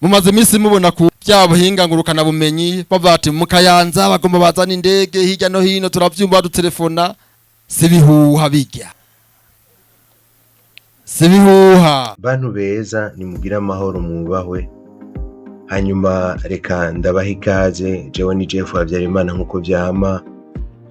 mumaze iminsi mubona ku bya buhinga ngurukana bumenyi bavati mu Kayanza bagomba bazana indege hirya no hino turavyumva dutelefona sibihuha bijya sibihuha. Bantu beza nimugira amahoro mubahwe, hanyuma reka ndabaha ikaze. Jewe ni Jeff Habyarimana nkuko vyama.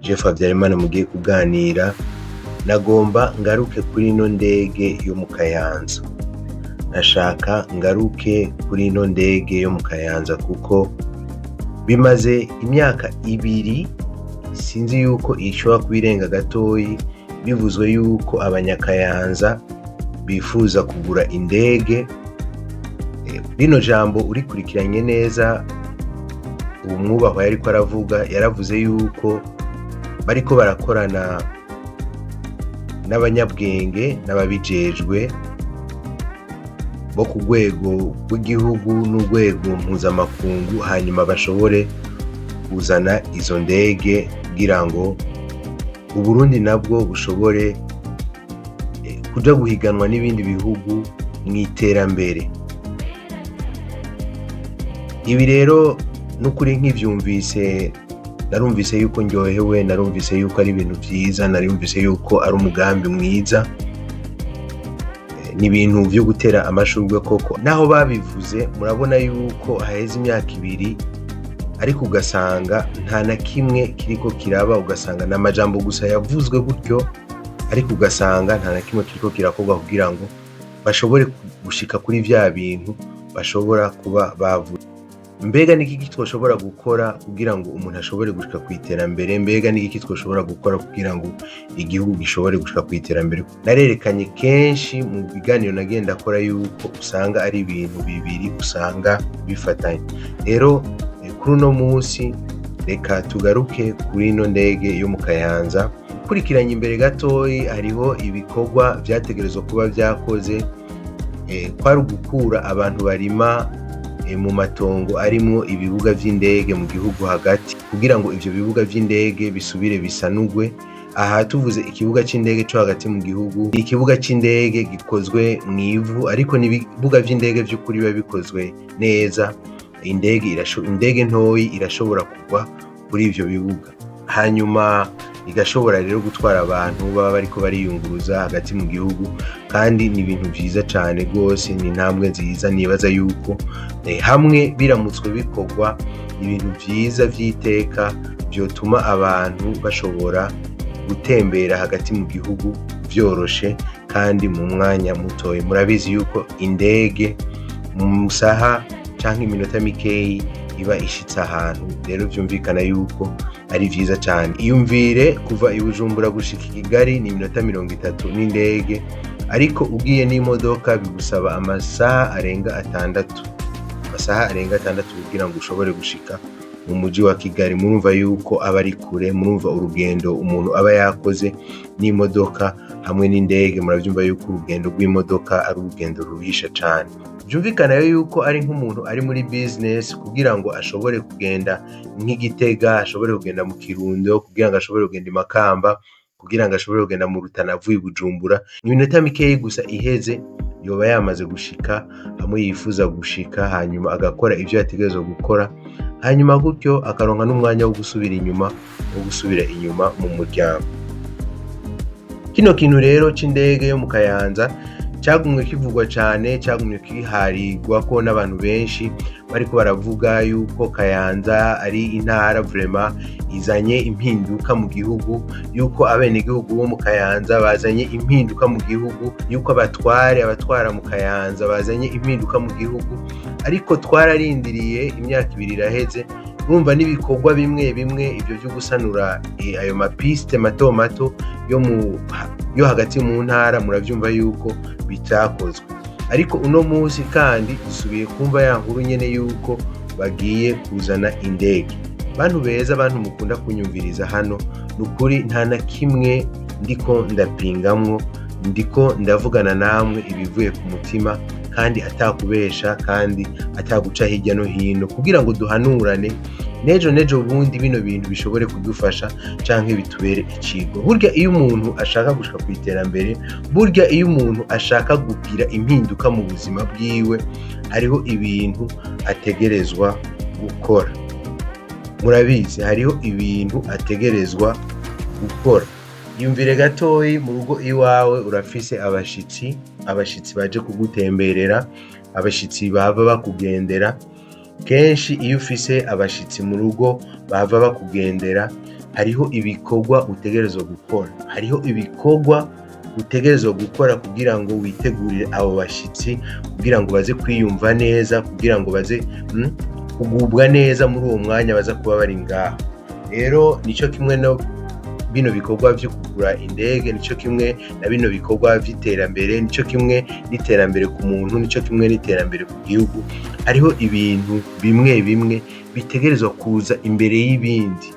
Jeff Habyarimana mugiye kuganira, nagomba ngaruke kuri ino ndege yo mu Kayanza. Nashaka ngaruke kuri ino ndege yo mu Kayanza kuko bimaze imyaka 2, sinzi yuko ishobora kubirenga gatoyi, bivuzwe yuko abanyakayanza bifuza kugura indege. Rino jambo urikurikiranye neza, umwubahwa yariko aravuga, yaravuze yuko bariko barakorana n'abanyabwenge n'ababijejwe bo ku rwego rw'igihugu n'urwego mpuzamakungu, hanyuma bashobore kuzana izo ndege kugira ngo Uburundi nabwo bushobore kuja guhiganwa n'ibindi bihugu mu iterambere. Ibi rero n'ukuri nk'ivyumvise, narumvise yuko ndyohewe, narumvise yuko ari ibintu vyiza, narumvise yuko ari umugambi mwiza, ni ibintu vyo gutera amashurwe koko. Naho babivuze murabona yuko haheze imyaka 2, ariko ugasanga nta na kimwe kiriko kiraba, ugasanga n'amajambo gusa yavuzwe gutyo, ariko ugasanga nta na kimwe kiriko kirakorwa kugira ngo bashobore gushika kuri vya bintu bashobora kuba bavuze. Mbega niki twoshobora gukora kugira ngo umuntu ashobore gushika ku iterambere? Mbega niki twoshobora gukora kugira ngo igihugu gishobore gushika ku iterambere? Narerekanye kenshi mu biganiro nagenda akora yuko usanga ari ibintu bibiri usanga bifatanye. Rero kuri uno munsi reka tugaruke kuri ino ndege yo mu Kayanza. Kurikiranye imbere gatoyi hariho ibikorwa vyategerezwa kuba vyakoze, kwari gukura abantu barima mu matongo arimwo ibibuga vy'indege mu gihugu hagati, kugira ngo ivyo bibuga vy'indege bisubire bisanugwe. Aha tuvuze ikibuga c'indege cyo hagati mu gihugu, ikibuga c'indege gikozwe mw'ivu, ariko n'ibibuga vy'indege vy'ukuri biba bikozwe neza. Indege ntoyi irashobora kugwa kuri ivyo bibuga, hanyuma igashobora rero gutwara abantu baba bariko bariyunguruza hagati mu gihugu, kandi ni ibintu vyiza cane gose, ni intambwe nziza. Nibaza yuko hamwe biramutswe bikorwa, ibintu vyiza vy'iteka vyotuma abantu bashobora gutembera hagati mu gihugu vyoroshe kandi mu mwanya mutoyi. Murabizi yuko indege mu saha canke iminota mikeyi iba ishitse ahantu, rero vyumvikana yuko ari vyiza cyane. Iyumvire kuva i Bujumbura gushika i Kigali ni iminota 30 n'indege, ariko ugiye n'imodoka bigusaba amasaha arenga 6 kugira ngo ushobore gushika mu muji wa Kigali. Murumva yuko aba ari kure, murumva urugendo umuntu aba yakoze n'imodoka hamwe n'indege. Muravyumva yuko urugendo rw'imodoka ari urugendo ruhisha cyane. Byumvikana yuko ari nk'umuntu ari muri business, kugira ngo ashobore kugenda nk'Igitega, ashobore kugenda mu Kirundo, kugira ngo ashobore kugenda Makamba, kugira ngo ashobore kugenda mu Rutana avuye Bujumbura, iminota mikeyi gusa iheze yoba yamaze gushika hamwe yifuza gushika, hanyuma agakora ivyo yategerezwa gukora, hanyuma gutyo akaronka n'umwanya wo gusubira inyuma mu muryango. Kino kintu rero c'indege yo mu Kayanza cyagumwe kivugwa cyane, cyagumwe kiharigwa ko n'abantu benshi bariko baravuga yuko Kayanza ari intara vraiment izanye impinduka mu gihugu, yuko abenegihugu bo mu Kayanza bazanye impinduka mu gihugu, yuko abatwara mu Kayanza bazanye impinduka mu gihugu. Ariko twararindiriye imyaka 2 iraheze, urumva n'ibikorwa bimwe ibyo byo gusanura ayo mapiste mato yo hagati mu ntara, muravyumva yuko bitakozwe. Ariko uno munsi kandi dusubiye kumva ya nkuru nyene yuko bagiye kuzana indege. Bantu beza, bantu mukunda kunyumviriza hano, nukuri nta na kimwe ndiko ndapingamwo, ndiko ndavugana namwe ibivuye ku mutima, kandi atakubesha kandi ataguca hirya no hino kugira ngo duhanurane nejo bundi bino bintu bishobore kudufasha canke bitubere icigwa. Burya iyo umuntu ashaka gushika ku iterambere, burya iyo umuntu ashaka kugira impinduka mu buzima bwiwe, hariho ibintu ategerezwa gukora. Murabizi hariho ibintu ategerezwa gukora. Yumvire gatoyi, mu rugo iwawe urafise abashitsi baje kugutemberera, abashitsi bava bakugendera. Kenshi iyo ufise abashitsi mu rugo bava bakugendera, hariho ibikorwa utegerezwa gukora, hariho ibikorwa utegerezwa gukora kugira ngo witegurire abo bashitsi, kugira ngo baze kwiyumva neza, kugira ngo baze kugubwa neza muri uwo mwanya baza kuba bari ngaho. Rero nico kimwe no bino bikorwa vyo kugura indege, nico kimwe na bino bikorwa vy'iterambere, nico kimwe n'iterambere ku muntu, nico kimwe n'iterambere ku gihugu. Hariho ibintu bimwe bimwe bitegerezwa kuza imbere y'ibindi,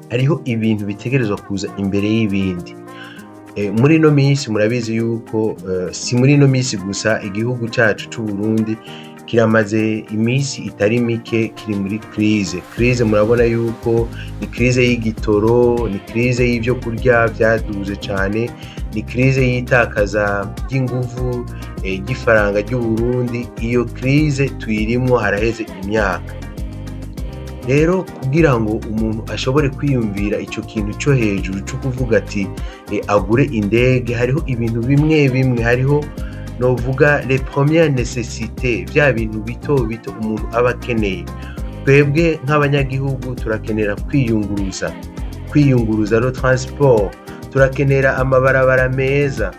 hariho ibintu bitegerezwa kuza imbere y'ibindi. Muri ino minsi murabizi yuko si muri ino minsi gusa, igihugu cacu c'u Burundi kiramaze iminsi itari mike kiri muri crise. Murabona yuko ni crise y'igitoro, ni crise y'ivyo kurya vyaduze cane, ni crise y'itakaza ry'inguvu ry'ifaranga ry'u Burundi. Iyo crise tuyirimwo haraheze imyaka. Rero kugira ngo umuntu ashobore kwiyumvira ico kintu cyo hejuru cyo kuvuga ati agure indege, hariho ibintu bimwe bimwe, hariho novuga les premières nécessités, vya bintu bito bito umuntu aba akeneye. Twebwe nk'abanyagihugu turakenera kwiyunguruza le transport, turakenera amabarabara meza,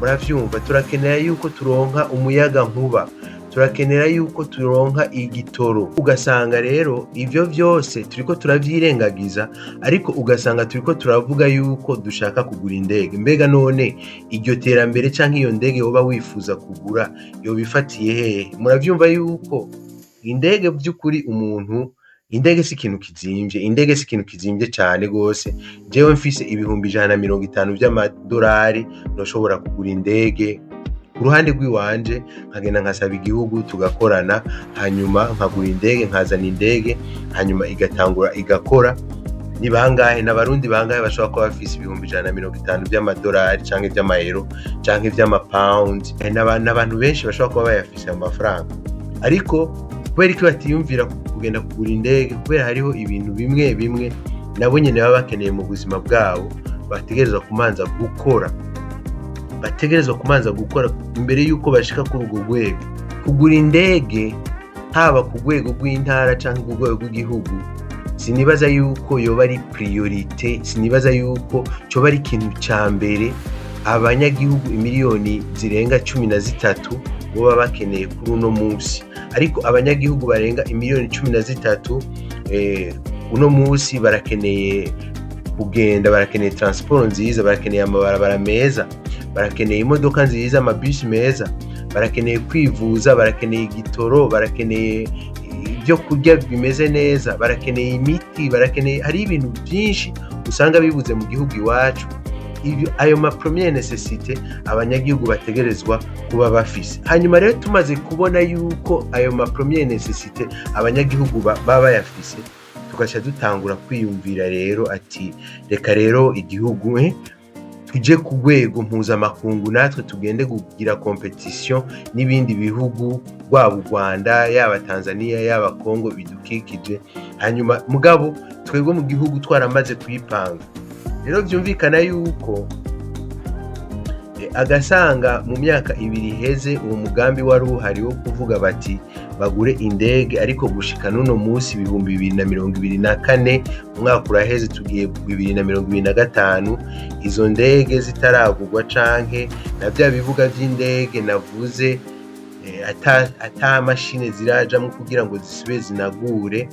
muravyumva, turakenera yuko turonka umuyaga nkuba, turakenera yuko turonka igitoro. Ugasanga rero ivyo vyose turiko turavyirengagiza, ariko ugasanga turiko turavuga yuko dushaka kugura indege. Mbega none iryo terambere canke iyo ndege woba wifuza kugura yobifatiye hehe? Muravyumva yuko indege by'ukuri indege si ikintu kizimvye, indege si ikintu kizimvye cane gose. Jewe mfise ibihumbi 150 vy'amadolari noshobora kugura indege. Ku ruhande rw'iwanje nkagenda nkasaba igihugu tugakorana, hanyuma nkagura indege, nkazana indege, hanyuma igatangura igakora. Ni bangahe n'abarundi bangahe bashobora kuba bafise ibihumbi 150 vy'amadolari canke vy'amayero canke vy'amapound? N'abantu benshi bashobora kuba bayafise amafaranga, ariko kubera ko batiyumvira kugenda kugura indege, kubera hariho ibintu bimwe bimwe nabo nyene baba bakeneye mu buzima bwabo, bategerezwa kumanza gukora imbere yuko bashika kuri urwo rwego. Kugura indege haba ku rwego rw'intara canke ku rwego rw'igihugu, sinibaza yuko yoba ari priorite, sinibaza yuko coba ari ikintu ca mbere abanyagihugu imiliyoni zirenga 13 boba bakeneye kuri uno musi. Ariko abanyagihugu barenga imiliyoni 13 uno musi barakeneye kugenda, barakeneye transport nziza, barakeneye amabarabara meza, barakeneye imodoka nziza, amabisi meza, barakeneye kwivuza, barakeneye igitoro, barakeneye ibyo kurya bimeze neza, barakeneye imiti, hari ibintu byinshi usanga bibuze mu gihugu iwacu. Ayo ma première nécessité abanyagihugu bategerezwa kuba bafise. Hanyuma rero tumaze kubona yuko ayo ma première nécessité abanyagihugu baba bayafise, tugaca dutangura kwiyumvira rero ati reka rero igihugu tuje ku rwego mpuzamakungu, natwe tugende kugira competition n'ibindi bihugu, rwaba u Rwanda, yaba Tanzania, yaba Congo bidukikije. Hanyuma mugabo twebwe mu gihugu twaramaze kwipanga. Rero byumvikana yuko agasanga mu myaka 2 iheze uwo mugambi wari uhari wo kuvuga bati bagure indege, ariko gushika nuno musi 2024 umwaka uraheze tugiye 2025, izo ndege zitaragurwa canke na bya bibuga vy'indege navuze ata mashine zirajamwo kugira ngo zisube zinagure.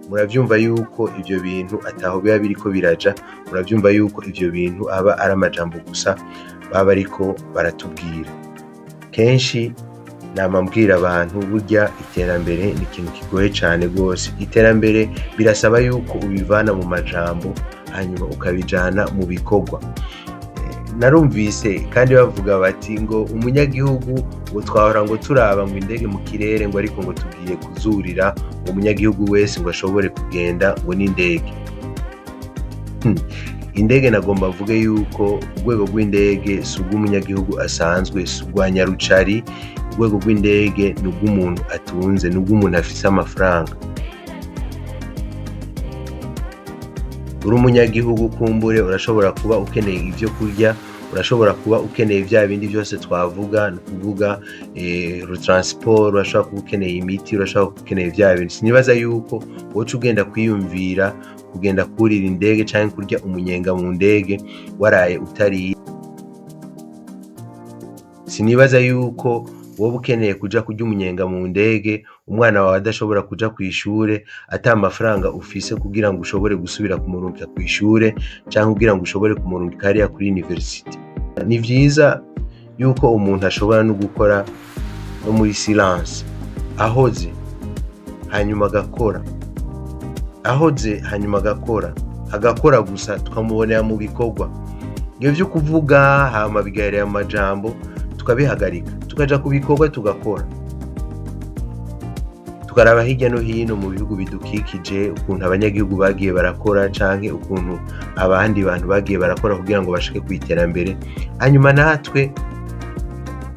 Muravyumva yuko ivyo bintu ataho biba biriko biraja, muravyumva yuko ivyo bintu aba ari amajambo gusa baba ariko baratubwira. Kenshi namambwira abantu burya iterambere ni ikintu kigoye cane gose. Iterambere birasaba yuko ubivana mu majambo hanyuma ukabijana mu bikorwa. narumvise kandi bavuga bati ngo umunyagihugu ngo twahora ngo turaba ngo indege mu kirere ngo ariko ngo tugiye kuzurira umunyagihugu wese ngo ashobore kugenda ngo n'indege. Indege nagomba mvuge yuko urwego rw'indege si urw'umunyagihugu asanzwe, si urwa nyarucari. Urwego rw'indege ni urw'umuntu atunze, ni urw'umuntu afise amafaranga. Uri umunyagihugu kumbure urashobora kuba ukeneye ibyo kurya, urashobora kuba ukeneye bya bindi byose twavuga, ni ukuvuga transport, urashobora kuba ukeneye imiti, urashobora kuba ukeneye bya bindi. Sinibaza yuko woca ugenda kwiyumvira kugenda kurira indege cyangwa kurya umunyenga mu ndege waraye utariye. Sinibaza yuko wowe ukeneye kuja kurya umunyenga mu ndege, umwana wawe adashobora kuja ku ishure, ata amafaranga ufise kugira ngo ushobore gusubira kumurungika ku ishure cyangwa kugira ngo ushobore kumurungika hariya kuri university. Ni vyiza yuko umuntu ashobora no gukora no muri silence, ahoze hanyuma agakora, agakora gusa tukamubonera mu bikorwa. Iyo byo kuvuga hama bigaherera amajambo tukabihagarika, tukaja ku bikorwa tugakora, tukaraba hirya no hino mu bihugu bidukikije ukuntu abanyagihugu bagiye barakora canke ukuntu abandi bantu bagiye barakora kugira ngo bashike ku iterambere, hanyuma natwe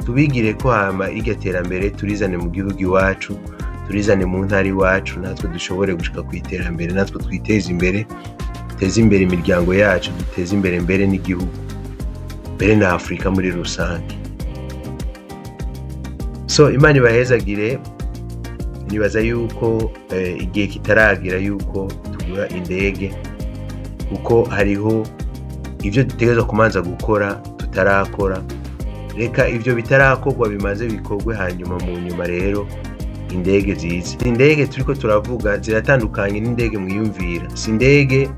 tubigire ko hama iryo terambere turizane mu gihugu iwacu, turizane mu ntara iwacu, natwe dushobore gushika ku iterambere, natwe twiteze imbere, duteze imbere imiryango yacu, duteze imbere mbere n'igihugu, mbere na Afrika muri rusange. So Imana ibahezagire. Nibaza yuko igihe kitaragira yuko tugura indege, kuko hariho ibyo dutegerezwa kumanza gukora tutarakora. Reka ibyo bitarakorwa bimaze bikorwe, hanyuma mu nyuma rero indege zize. Indege turiko turavuga ziratandukanye n'indege mwiyumvira. Si indege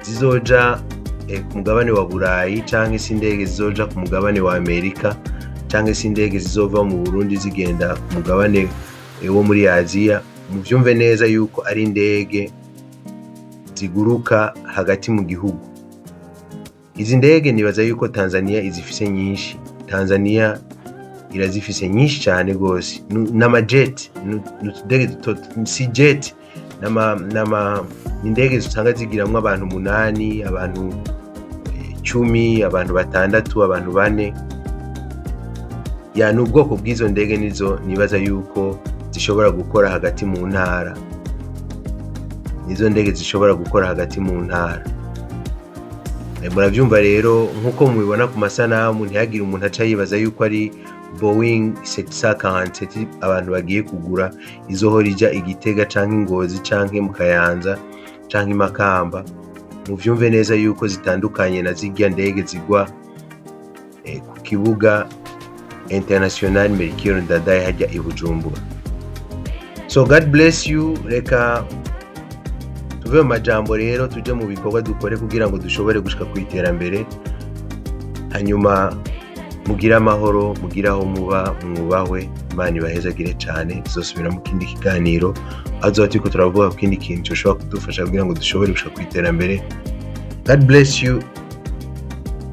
zizoja ku mugabane wa Burayi, canke si indege zizoja ku mugabane wa Amerika, canke si indege zizova mu Burundi zigenda ku mugabane wo muri Aziya. Muvyumve neza yuko ari indege ziguruka hagati mu gihugu. Izi ndege nibaza yuko Tanzania izifise nyinshi. Tanzania irazifise nyinshi cyane gose, n'amajet, n'utudege si jet, indege usanga zigiramwo abantu 8, abantu 10, abantu 6, abantu 4. Ya n'ubwoko bw'izo ndege nizo nibaza yuko zishobora gukora hagati mu ntara. Nizo ndege zishobora gukora hagati mu ntara. Muravyumva rero, nkuko mubibona ku masanamu, ntihagire umuntu aca yibaza yuko ari Boeing 747 abantu bagiye kugura izohora ija Igitega canke Ngozi canke mu Kayanza canke Makamba. Muvyumve neza yuko zitandukanye na zirya ndege zigwa ku kibuga International Melchior Ndadaye hajya i Bujumbura. So God bless you. Reka tuve mu majambo rero tuje mu bikorwa dukore kugira ngo dushobore gushika ku iterambere, hanyuma mugira amahoro, mugira aho muba, mwubahwe. Imana ibahezagire cyane. Tuzosubira mu kindi kiganiro aho turiko turavuga ku kindi kintu cyoshobora kudufasha kugira ngo dushobore gushika ku iterambere. God bless you.